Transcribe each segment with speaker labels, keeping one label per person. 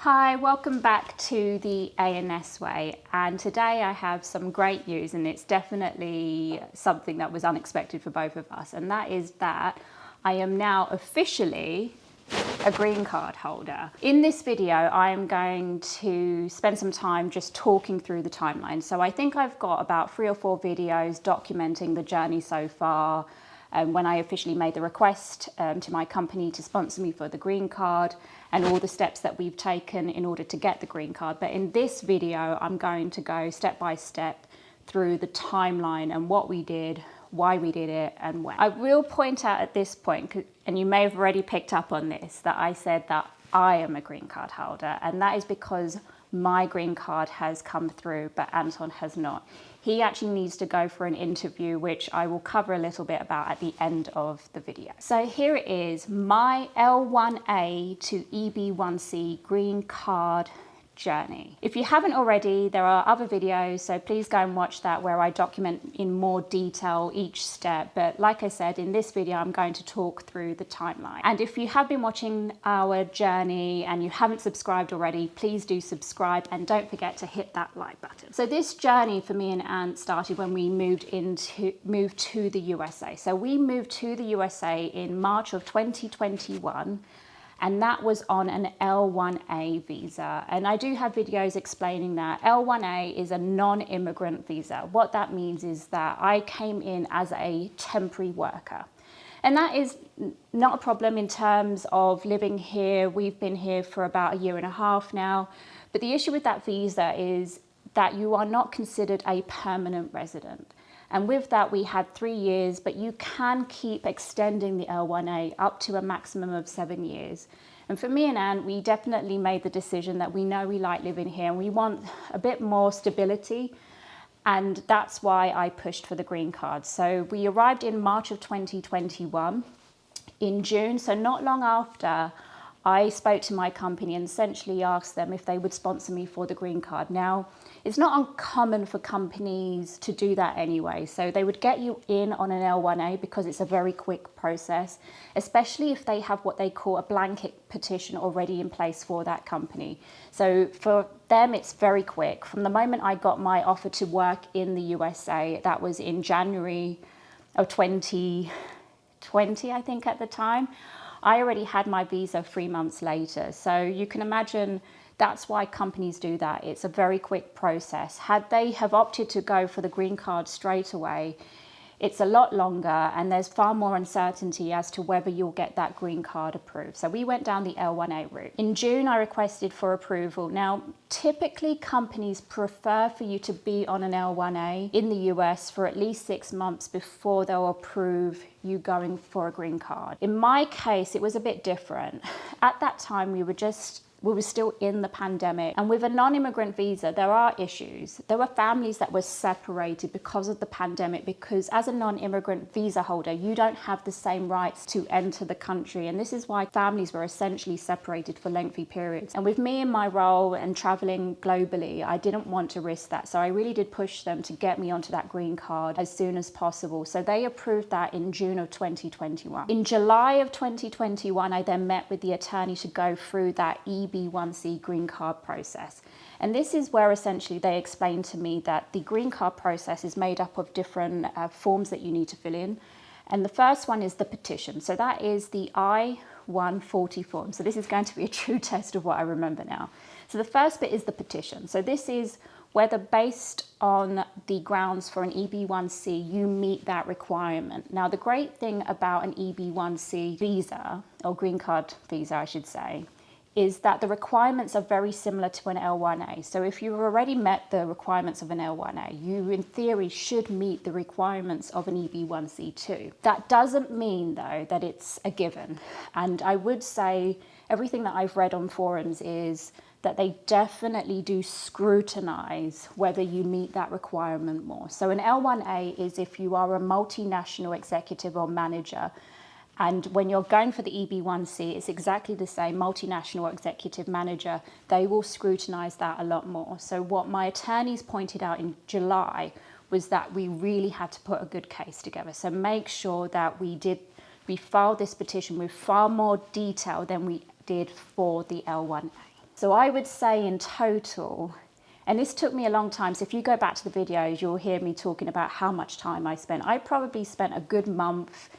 Speaker 1: Hi, welcome back to the ANS Way, and today I have some great news, and it's definitely something that was unexpected for both of us, and that is that I am now officially a green card holder. In this video, I am going to spend some time just talking through the timeline. So I think I've got about 3 or 4 videos documenting the journey so far, when I officially made the request to my company to sponsor me for the green card and all the steps that we've taken in order to get the green card. But in this video, I'm going to go step by step through the timeline and what we did, why we did it, and when. I will point out at this point, and you may have already picked up on this, that I said that I am a green card holder, and that is because my green card has come through, but Anton has not. He actually needs to go for an interview, which I will cover a little bit about at the end of the video. So here it is, my L1A to EB1C green card journey. If you haven't already, there are other videos, so please go and watch that where I document in more detail each step. But like I said, in this video, I'm going to talk through the timeline. And if you have been watching our journey and you haven't subscribed already, please do subscribe and don't forget to hit that like button. So this journey for me and Ant started when we moved to the USA. So we moved to the USA in March of 2021. And that was on an L1A visa. And I do have videos explaining that. L1A is a non-immigrant visa. What that means is that I came in as a temporary worker. And that is not a problem in terms of living here. We've been here for about 1.5 years now. But the issue with that visa is that you are not considered a permanent resident. And with that, we had 3 years, but you can keep extending the L1A up to a maximum of 7 years. And for me and Anne, we definitely made the decision that we know we like living here and we want a bit more stability. And that's why I pushed for the green card. So we arrived in March of 2021. In June, so not long after, I spoke to my company and essentially asked them if they would sponsor me for the green card. Now, it's not uncommon for companies to do that anyway. So they would get you in on an L1A because it's a very quick process, especially if they have what they call a blanket petition already in place for that company. So for them, it's very quick. From the moment I got my offer to work in the USA, that was in January of 2020, I think at the time, I already had my visa 3 months later. So you can imagine that's why companies do that. It's a very quick process. Had they have opted to go for the green card straight away, it's a lot longer and there's far more uncertainty as to whether you'll get that green card approved. So we went down the L1A route. In June, I requested for approval. Now, typically companies prefer for you to be on an L1A in the US for at least 6 months before they'll approve you going for a green card. In my case, it was a bit different. At that time, we were still in the pandemic. And with a non-immigrant visa, there are issues. There were families that were separated because of the pandemic, because as a non-immigrant visa holder, you don't have the same rights to enter the country. And this is why families were essentially separated for lengthy periods. And with me in my role and traveling globally, I didn't want to risk that. So I really did push them to get me onto that green card as soon as possible. So they approved that in June of 2021. In July of 2021, I then met with the attorney to go through that EB1C green card process. And this is where essentially they explained to me that the green card process is made up of different forms that you need to fill in. And the first one is the petition. So that is the I-140 form. So this is going to be a true test of what I remember now. So the first bit is the petition. So this is whether based on the grounds for an EB1C, you meet that requirement. Now, the great thing about an EB1C visa, or green card visa, I should say, is that the requirements are very similar to an L1A. So if you've already met the requirements of an L1A, you in theory should meet the requirements of an EB1C too. That doesn't mean though that it's a given. And I would say everything that I've read on forums is that they definitely do scrutinize whether you meet that requirement more. So an L1A is if you are a multinational executive or manager. And when you're going for the EB1C, it's exactly the same, multinational executive manager. They will scrutinize that a lot more. So what my attorneys pointed out in July was that we really had to put a good case together. So make sure that we filed this petition with far more detail than we did for the L1A. So I would say in total, and this took me a long time, so if you go back to the videos, you'll hear me talking about how much time I spent. I probably spent a good month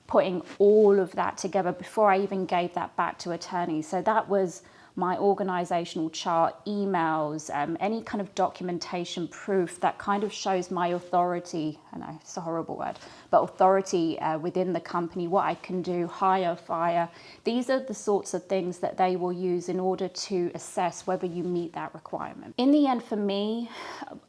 Speaker 1: putting all of that together before I even gave that back to attorneys. So that was my organizational chart, emails, any kind of documentation proof that kind of shows my authority. I know it's a horrible word, but authority within the company, what I can do, hire, fire. These are the sorts of things that they will use in order to assess whether you meet that requirement. In the end, for me,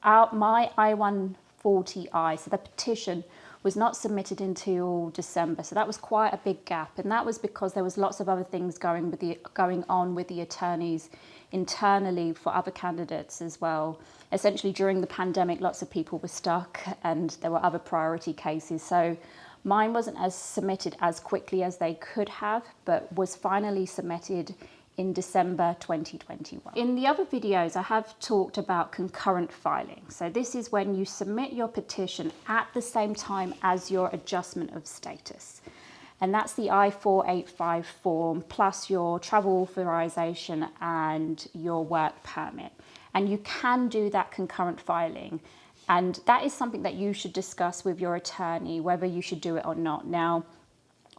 Speaker 1: my I-140I, so the petition, was not submitted until December. So that was quite a big gap. And that was because there was lots of other things going on with the attorneys internally for other candidates as well. Essentially during the pandemic, lots of people were stuck and there were other priority cases. So mine wasn't submitted as quickly as they could have, but was finally submitted in December 2021. In the other videos, I have talked about concurrent filing. So this is when you submit your petition at the same time as your adjustment of status. And that's the I-485 form plus your travel authorization and your work permit. And you can do that concurrent filing. And that is something that you should discuss with your attorney, whether you should do it or not. Now,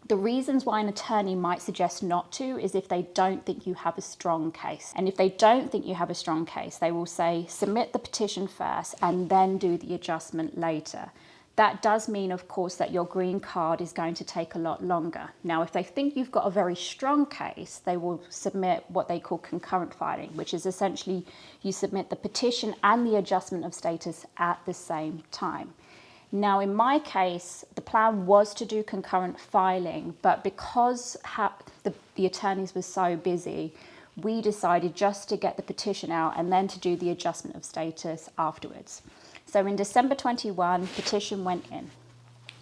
Speaker 1: the reasons why an attorney might suggest not to is if they don't think you have a strong case. And if they don't think you have a strong case, they will say, submit the petition first and then do the adjustment later. That does mean, of course, that your green card is going to take a lot longer. Now, if they think you've got a very strong case, they will submit what they call concurrent filing, which is essentially you submit the petition and the adjustment of status at the same time. Now, in my case, the plan was to do concurrent filing, but because the attorneys were so busy, we decided just to get the petition out and then to do the adjustment of status afterwards. So in December 21, petition went in.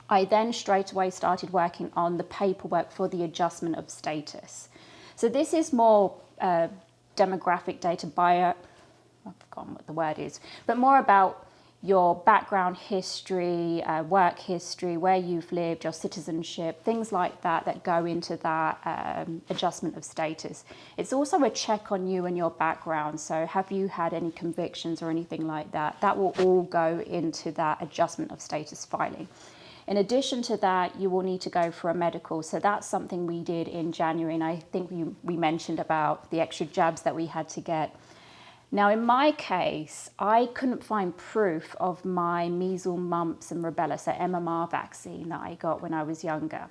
Speaker 1: I then straight away started working on the paperwork for the adjustment of status. So this is more demographic data, I've forgotten what the word is, but more about your background history, work history, where you've lived, your citizenship, things like that that go into that adjustment of status. It's also a check on you and your background. So have you had any convictions or anything like that? That will all go into that adjustment of status filing. In addition to that, you will need to go for a medical. So that's something we did in January. And I think we mentioned about the extra jabs that we had to get. Now, in my case, I couldn't find proof of my measles, mumps and rubella, so MMR vaccine that I got when I was younger.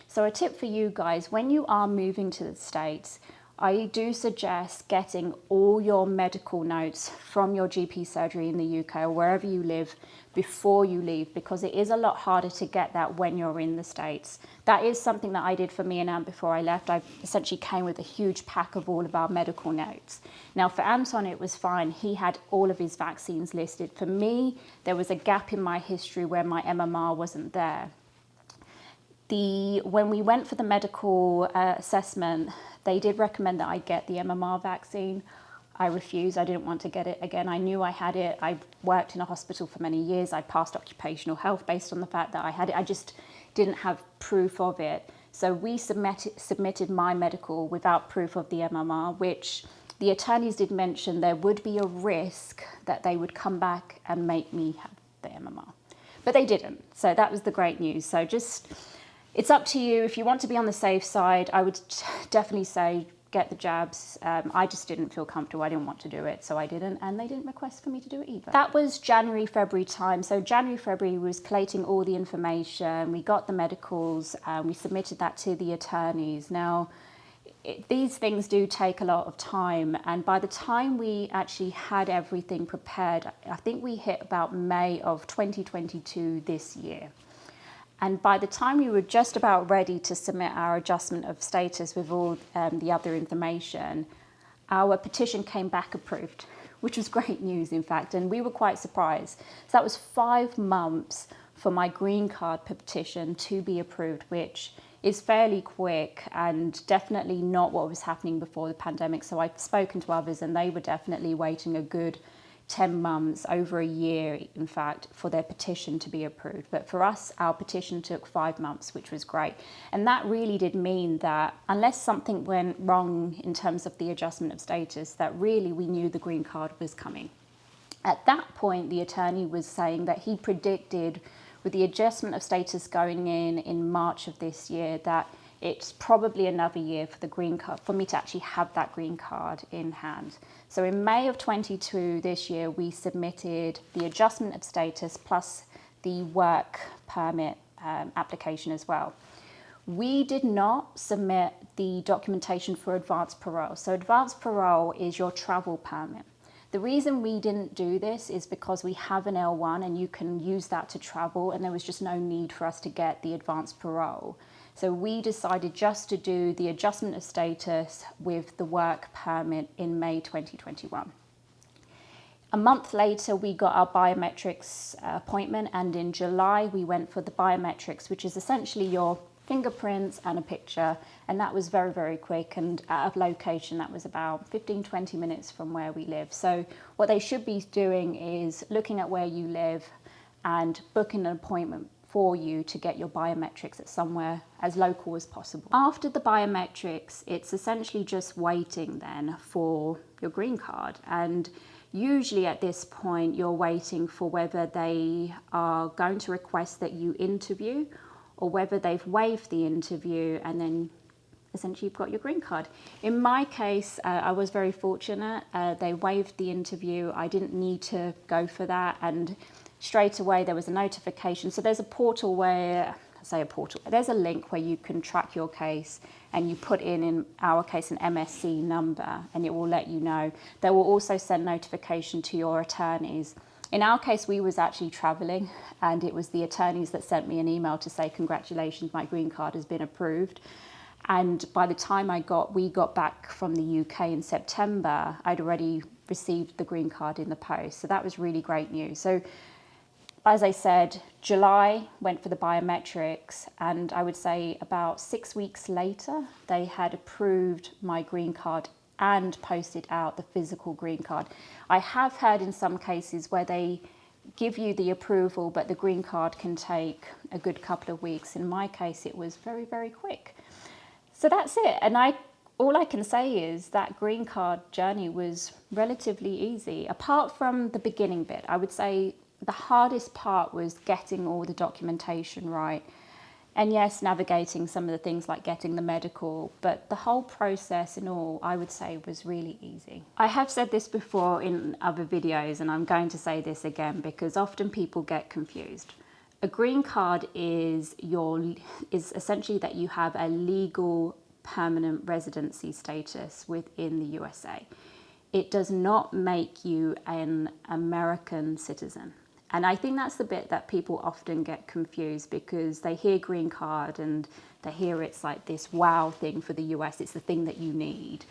Speaker 1: So a tip for you guys, when you are moving to the States, I do suggest getting all your medical notes from your GP surgery in the UK or wherever you live before you leave, because it is a lot harder to get that when you're in the States. That is something that I did for me and Ant before I left. I essentially came with a huge pack of all of our medical notes. Now for Anton, it was fine. He had all of his vaccines listed. For me, there was a gap in my history where my MMR wasn't there. When we went for the medical assessment, they did recommend that I get the MMR vaccine. I refused. I didn't want to get it again. I knew I had it. I worked in a hospital for many years. I passed occupational health based on the fact that I had it. I just didn't have proof of it. So we submitted my medical without proof of the MMR, which the attorneys did mention there would be a risk that they would come back and make me have the MMR. But they didn't. So that was the great news. So it's up to you. If you want to be on the safe side, I would definitely say get the jabs. I just didn't feel comfortable. I didn't want to do it, so I didn't, and they didn't request for me to do it either. That was January, February time. So January, February was collating all the information. We got the medicals, we submitted that to the attorneys. Now, these things do take a lot of time, and by the time we actually had everything prepared, I think we hit about May of 2022 this year. And by the time we were just about ready to submit our adjustment of status with all the other information, our petition came back approved, which was great news, in fact, and we were quite surprised. So that was 5 months for my green card petition to be approved, which is fairly quick and definitely not what was happening before the pandemic. So I've spoken to others and they were definitely waiting a good 10 months, over a year, in fact, for their petition to be approved. But for us, our petition took 5 months, which was great. And that really did mean that unless something went wrong in terms of the adjustment of status, that really we knew the green card was coming. At that point, the attorney was saying that he predicted, with the adjustment of status going in March of this year, that it's probably another year for the green card, for me to actually have that green card in hand. So in May of 22 this year, we submitted the adjustment of status plus the work permit application as well. We did not submit the documentation for advanced parole. So advanced parole is your travel permit. The reason we didn't do this is because we have an L1 and you can use that to travel, and there was just no need for us to get the advanced parole. So we decided just to do the adjustment of status with the work permit in May 2021. A month later, we got our biometrics appointment, and in July, we went for the biometrics, which is essentially your fingerprints and a picture, and that was very, very quick, and out of location, that was about 15-20 minutes from where we live. So what they should be doing is looking at where you live and booking an appointment for you to get your biometrics at somewhere as local as possible. After the biometrics, it's essentially just waiting then for your green card. And usually at this point, you're waiting for whether they are going to request that you interview or whether they've waived the interview, and then essentially you've got your green card. In my case, I was very fortunate. They waived the interview. I didn't need to go for that, and straight away there was a notification. So there's a portal where, there's a link where you can track your case, and you put in our case, an MSC number, and it will let you know. They will also send notification to your attorneys. In our case, we was actually traveling, and it was the attorneys that sent me an email to say, congratulations, my green card has been approved. And by the time we got back from the UK in September, I'd already received the green card in the post. So that was really great news. So as I said, July went for the biometrics, and I would say about 6 weeks later, they had approved my green card and posted out the physical green card. I have heard in some cases where they give you the approval, but the green card can take a good couple of weeks. In my case, it was very, very quick. So that's it. And all I can say is that green card journey was relatively easy. Apart from the beginning bit, I would say the hardest part was getting all the documentation right. And yes, navigating some of the things like getting the medical, but the whole process in all, I would say, was really easy. I have said this before in other videos, and I'm going to say this again because often people get confused. A green card is essentially that you have a legal permanent residency status within the USA. It does not make you an American citizen. And I think that's the bit that people often get confused, because they hear green card and they hear it's like this wow thing for the US, it's the thing that you need.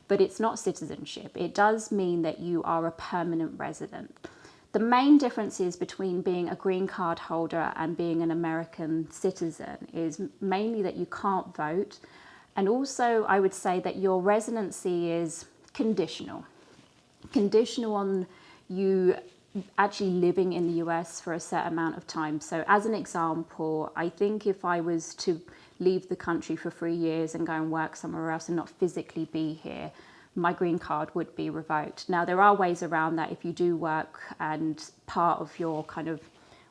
Speaker 1: But it's not citizenship. It does mean that you are a permanent resident. The main differences between being a green card holder and being an American citizen is mainly that you can't vote. And also I would say that your residency is conditional. Conditional on you actually living in the US for a set amount of time. So as an example, I think if I was to leave the country for 3 years and go and work somewhere else and not physically be here, my green card would be revoked. Now, there are ways around that. If you do work and part of your kind of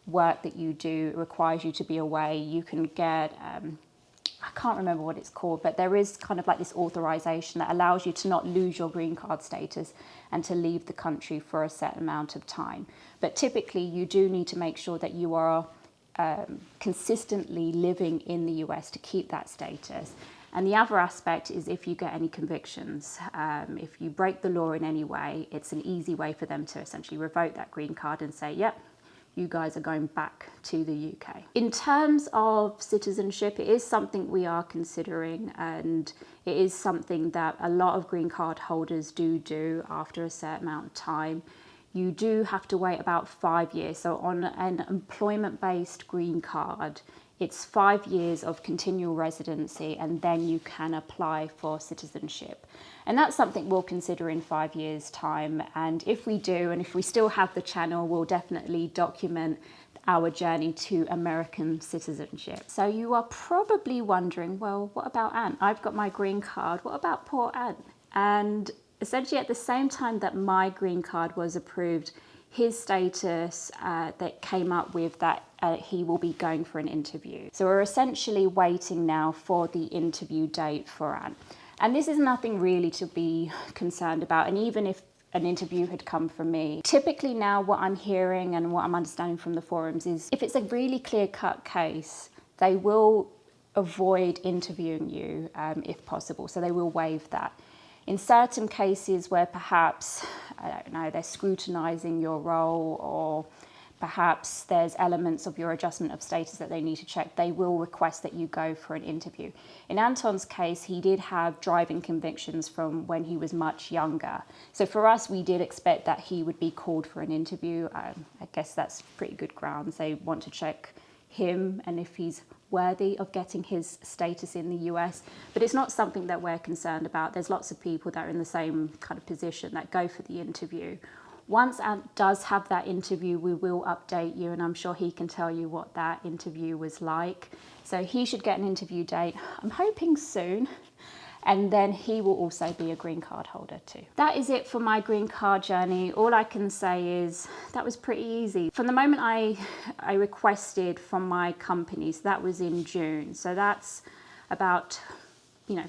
Speaker 1: work that you do requires you to be away, you can get, I can't remember what it's called, but there is kind of like this authorization that allows you to not lose your green card status and to leave the country for a set amount of time. But typically you do need to make sure that you are consistently living in the US to keep that status. And the other aspect is if you get any convictions, if you break the law in any way, it's an easy way for them to essentially revoke that green card and say, yep, you guys are going back to the UK. In terms of citizenship, it is something we are considering, and it is something that a lot of green card holders do after a certain amount of time. You do have to wait about 5 years. So on an employment-based green card, it's 5 years of continual residency, and then you can apply for citizenship. And that's something we'll consider in 5 years' time. And if we do, and if we still have the channel, we'll definitely document our journey to American citizenship. So you are probably wondering, well, what about Ant? I've got my green card. What about poor Ant? And essentially at the same time that my green card was approved, his status that came up with that he will be going for an interview. So we're essentially waiting now for the interview date for Ant. And this is nothing really to be concerned about. And even if an interview had come from me, typically now what I'm hearing and what I'm understanding from the forums is if it's a really clear-cut case, they will avoid interviewing you if possible. So they will waive that. In certain cases where perhaps, I don't know, they're scrutinizing your role, or perhaps there's elements of your adjustment of status that they need to check, they will request that you go for an interview. In Anton's case, he did have driving convictions from when he was much younger. So for us, we did expect that he would be called for an interview. I guess that's pretty good grounds. They want to check him and if he's worthy of getting his status in the US, but it's not something that we're concerned about. There's lots of people that are in the same kind of position that go for the interview. Once Ant does have that interview, we will update you, and I'm sure he can tell you what that interview was like. So he should get an interview date, I'm hoping soon, and then he will also be a green card holder too. That is it for my green card journey. All I can say is that was pretty easy. From the moment I requested from my company, so that was in June, so that's about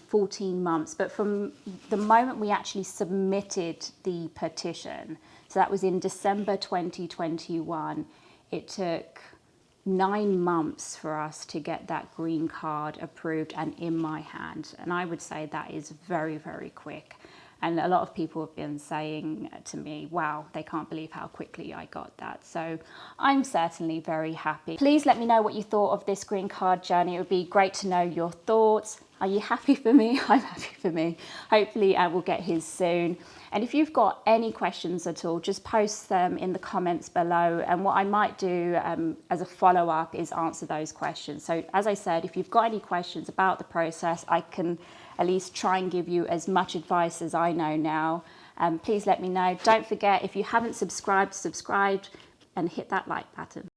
Speaker 1: 14 months. But from the moment we actually submitted the petition, so that was in December 2021, it took 9 months for us to get that green card approved and in my hand. And I would say that is very, very quick. And a lot of people have been saying to me, wow, they can't believe how quickly I got that. So I'm certainly very happy. Please let me know what you thought of this green card journey. It would be great to know your thoughts. Are you happy for me? I'm happy for me. Hopefully I will get his soon. And if you've got any questions at all, just post them in the comments below. And what I might do as a follow-up is answer those questions. So as I said, if you've got any questions about the process, I can at least try and give you as much advice as I know now. Please let me know. Don't forget, if you haven't subscribed and hit that like button.